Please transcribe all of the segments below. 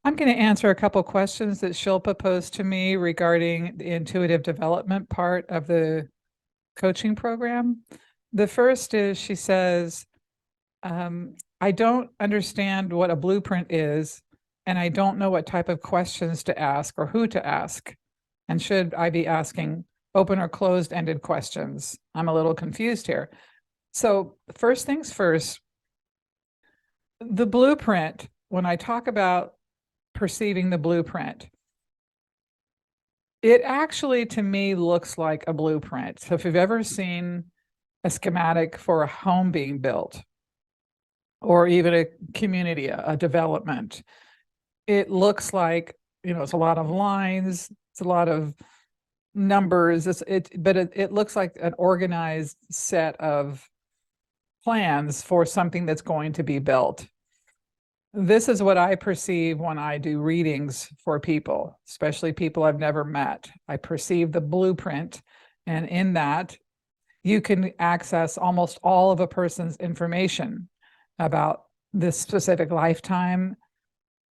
I'm going to answer a couple questions that Shilpa posed to me regarding the intuitive development part of the coaching program. The first is she says, I don't understand what a blueprint is, and I don't know what type of questions to ask or who to ask. And should I be asking open or closed ended questions? I'm a little confused here. So, first things first, the blueprint, when I talk about perceiving the blueprint, it actually to me looks like a blueprint. So, if you've ever seen a schematic for a home being built, or even a community, a development, it looks like, it's a lot of lines, it's a lot of numbers, but it looks like an organized set of plans for something that's going to be built. This is what I perceive when I do readings for people, especially people I've never met. I perceive the blueprint, and in that, you can access almost all of a person's information about this specific lifetime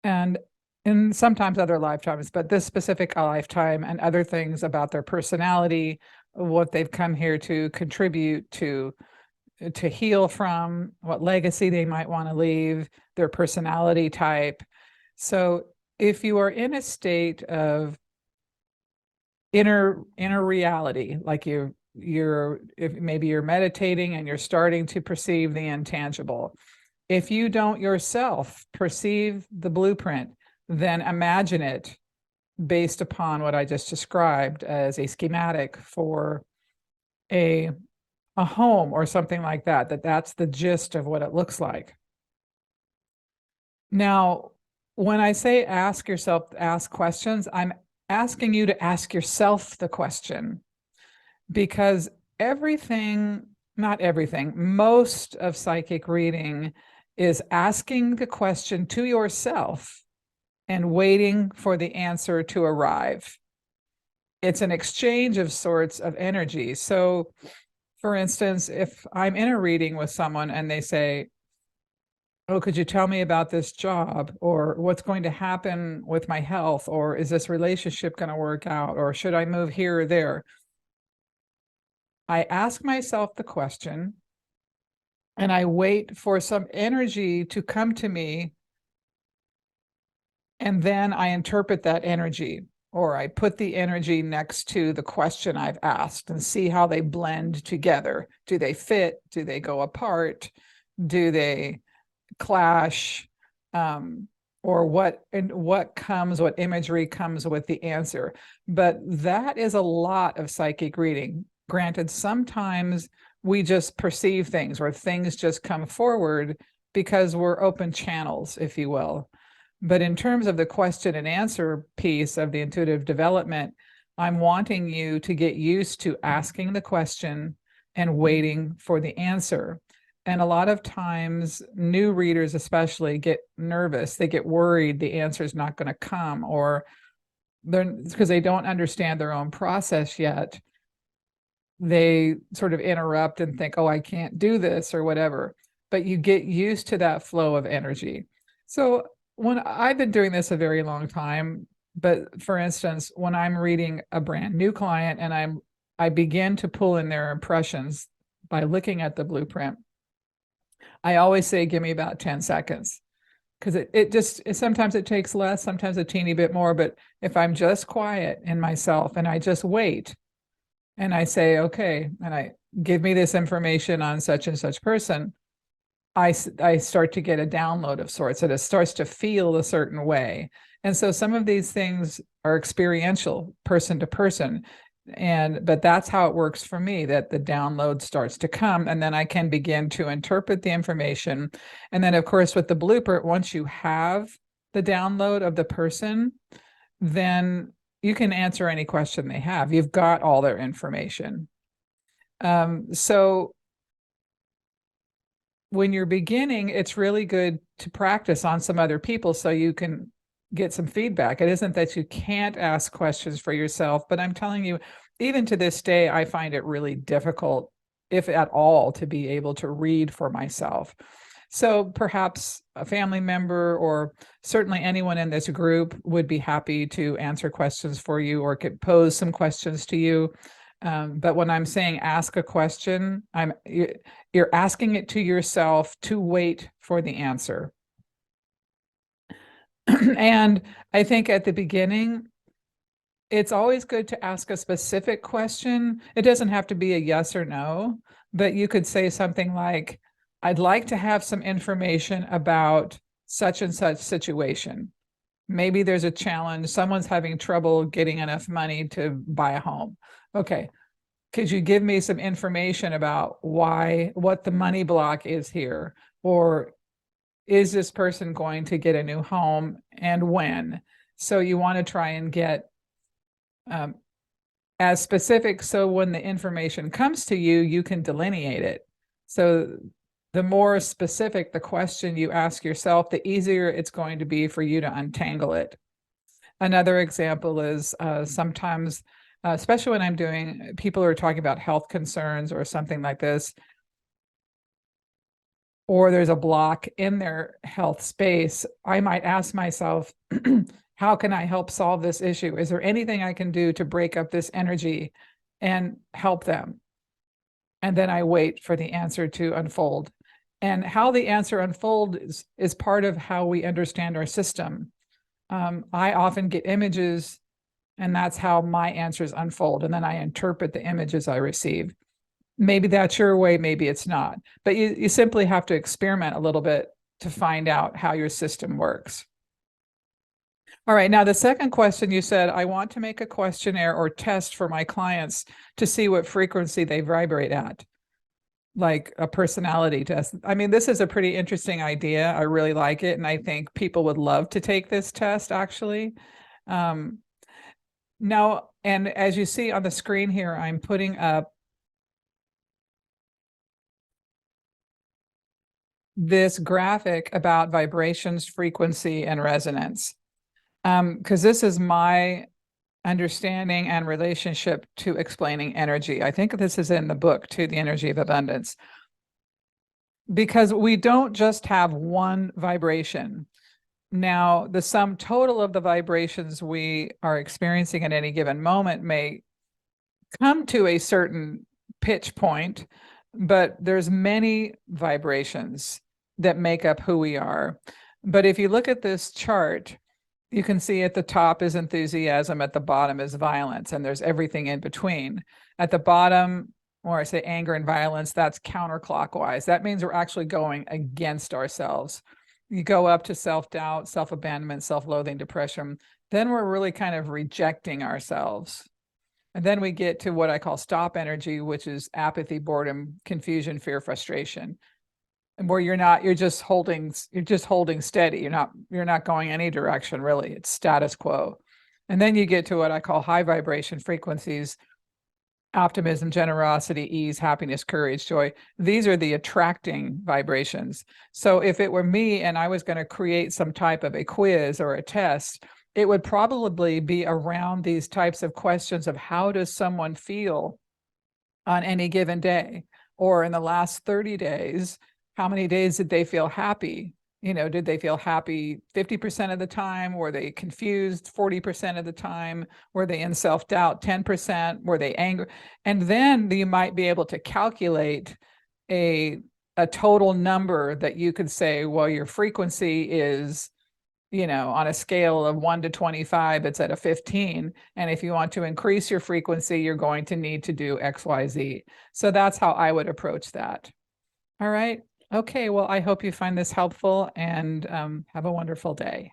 and in sometimes other lifetimes, but this specific lifetime and other things about their personality, what they've come here to contribute to heal from, what legacy they might want to leave, their personality type. So if you are in a state of inner reality, like if maybe you're meditating and you're starting to perceive the intangible, if you don't yourself perceive the blueprint, then imagine it based upon what I just described as a schematic for a home or something like that, that's the gist of what it looks like. Now, when I say ask questions, I'm asking you to ask yourself the question, because not everything, most of psychic reading is asking the question to yourself and waiting for the answer to arrive. It's an exchange of sorts of energy. So, for instance, if I'm in a reading with someone and they say, oh, could you tell me about this job? Or what's going to happen with my health? Or is this relationship going to work out? Or should I move here or there? I ask myself the question and I wait for some energy to come to me. And then I interpret that energy, or I put the energy next to the question I've asked and see how they blend together. Do they fit? Do they go apart? Do they clash? Or what imagery comes with the answer? But that is a lot of psychic reading. Granted, sometimes we just perceive things or things just come forward because we're open channels, if you will. But in terms of the question and answer piece of the intuitive development, I'm wanting you to get used to asking the question and waiting for the answer. And a lot of times, new readers especially get nervous. They get worried the answer is not going to come, or because they don't understand their own process yet. They sort of interrupt and think, oh, I can't do this or whatever. But you get used to that flow of energy. So when I've been doing this a very long time, but for instance, when I'm reading a brand new client and I begin to pull in their impressions by looking at the blueprint, I always say, give me about 10 seconds. Because sometimes it takes less, sometimes a teeny bit more. But if I'm just quiet in myself and I just wait and I say, okay, and I give me this information on such and such person, I start to get a download of sorts, and it starts to feel a certain way. And so some of these things are experiential, person to person. But that's how it works for me, that the download starts to come, and then I can begin to interpret the information. And then, of course, with the blueprint, once you have the download of the person, then you can answer any question they have. You've got all their information. So when you're beginning, it's really good to practice on some other people so you can get some feedback. It isn't that you can't ask questions for yourself, but I'm telling you, even to this day, I find it really difficult, if at all, to be able to read for myself. So perhaps a family member or certainly anyone in this group would be happy to answer questions for you or could pose some questions to you. But when I'm saying ask a question, you're asking it to yourself to wait for the answer. And I think at the beginning, it's always good to ask a specific question. It doesn't have to be a yes or no, but you could say something like, I'd like to have some information about such and such situation. Maybe there's a challenge. Someone's having trouble getting enough money to buy a home. Okay. Could you give me some information about what the money block is here? Or is this person going to get a new home and when? So you want to try and get as specific so when the information comes to you, you can delineate it. So the more specific the question you ask yourself, the easier it's going to be for you to untangle it. Another example is sometimes, especially when I'm doing, people are talking about health concerns or something like this, or there's a block in their health space, I might ask myself, how can I help solve this issue? Is there anything I can do to break up this energy and help them? And then I wait for the answer to unfold. And how the answer unfolds is part of how we understand our system. I often get images, and that's how my answers unfold. And then I interpret the images I receive. Maybe that's your way, maybe it's not. But you simply have to experiment a little bit to find out how your system works. All right, now the second question you said, I want to make a questionnaire or test for my clients to see what frequency they vibrate at, like a personality test. I mean, this is a pretty interesting idea. I really like it. And I think people would love to take this test, actually. Now, and as you see on the screen here, I'm putting up this graphic about vibrations, frequency, and resonance. Because this is my understanding and relationship to explaining energy. I think this is in the book too, The Energy of Abundance. Because we don't just have one vibration. Now, the sum total of the vibrations we are experiencing at any given moment may come to a certain pitch point, but there's many vibrations that make up who we are. But if you look at this chart, you can see at the top is enthusiasm, at the bottom is violence, and there's everything in between. At the bottom, or I say anger and violence, that's counterclockwise. That means we're actually going against ourselves. You go up to self-doubt, self-abandonment, self-loathing, depression, then we're really kind of rejecting ourselves. And then we get to what I call stop energy, which is apathy, boredom, confusion, fear, frustration. And where you're just holding steady. You're not going any direction, really. It's status quo. And then you get to what I call high vibration frequencies: optimism, generosity, ease, happiness, courage, joy. These are the attracting vibrations. So if it were me and I was going to create some type of a quiz or a test, it would probably be around these types of questions of how does someone feel on any given day, or in the last 30 days, how many days did they feel happy? Did they feel happy 50% of the time? Were they confused 40% of the time? Were they in self-doubt 10%? Were they angry? And then you might be able to calculate a total number that you could say, well, your frequency is, on a scale of 1 to 25, it's at a 15. And if you want to increase your frequency, you're going to need to do X, Y, Z. So that's how I would approach that. All right. Okay, well, I hope you find this helpful and have a wonderful day.